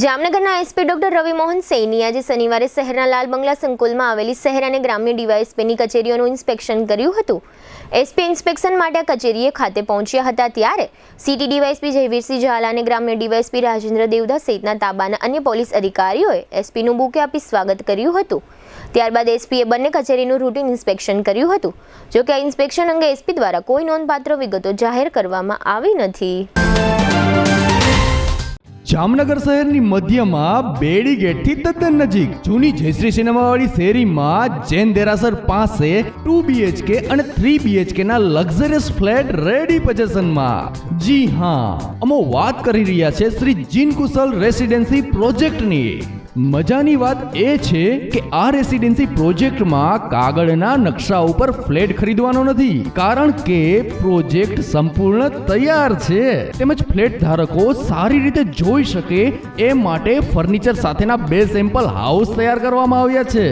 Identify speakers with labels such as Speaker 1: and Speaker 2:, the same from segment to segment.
Speaker 1: જામનગરના SP doctor રવિ મોહન સૈની આજે શનિવારે શહેરના લાલ બંગલા સંકુલમાં આવેલી શહેર અને ગ્રામ્ય ડીવાયએસપીની કચેરીઓનું ઇન્સ્પેક્શન કર્યું હતું। એસપી ઇન્સ્પેક્શન માટે કચેરીએ ખાતે પહોંચ્યા હતા ત્યારે સિટી ડીવાયએસપી જયવીરસિંહ ઝાલા અને ગ્રામ્ય ડીવાયએસપી રાજેન્દ્ર દેવદાસ સહિતના તાબાના અન્ય પોલીસ અધિકારીઓએ એસપીનું બુકે આપી સ્વાગત કર્યું હતું। ત્યારબાદ એસપીએ બંને કચેરીનું રૂટીન ઇન્સ્પેક્શન કર્યું હતું। જો કે આ ઇન્સ્પેક્શન અંગે એસપી દ્વારા કોઈ નોંધપાત્ર વિગતો જાહેર કરવામાં આવી નથી।
Speaker 2: જામનગર શહેરની મધ્યમાં બેડી ગેટથી તદ્દન નજીક જૂની જયશ્રી સિનેમાવાળી શેરીમાં જૈન દેરાસર પાસે 2 BHK અને 3 BHK ના લક્ઝરિયસ ફ્લેટ રેડી પોઝિશનમાં। જી હા, અમે વાત કરી રહ્યા છે શ્રી જીન કુશલ રેસિડેન્સી પ્રોજેક્ટની। મજાની વાત એ છે કે આ રેસિડેન્સી પ્રોજેક્ટમાં કાગળના નકશા ઉપર ફ્લેટ ખરીદવાનો નથી, કારણ કે પ્રોજેક્ટ સંપૂર્ણ તૈયાર છે। તેમજ ફ્લેટ ધારકો સારી રીતે જોઈ શકે એ માટે ફર્નિચર સાથેના 2 સેમ્પલ હાઉસ તૈયાર કરવામાં આવ્યા છે।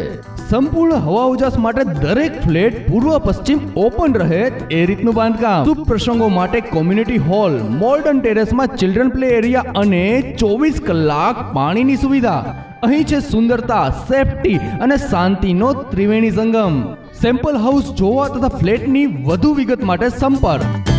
Speaker 2: સંપૂર્ણ હવા ઉજાસ માટે દરેક ફ્લેટ પૂર્વ પશ્ચિમ ઓપન રહે એ રીતનું બાંધકામ। શુભ પ્રસંગો માટે કોમ્યુનિટી હોલ, મોડર્ન ટેરેસમાં ચિલ્ડ્રન પ્લે એરિયા અને 24 કલાક પાણીની સુવિધા। અહીં છે સુંદરતા, સેફટી અને શાંતિનો ત્રિવેણી સંગમ। સેમ્પલ હાઉસ જોવા તથા ફ્લેટની વધુ વિગત માટે સંપર્ક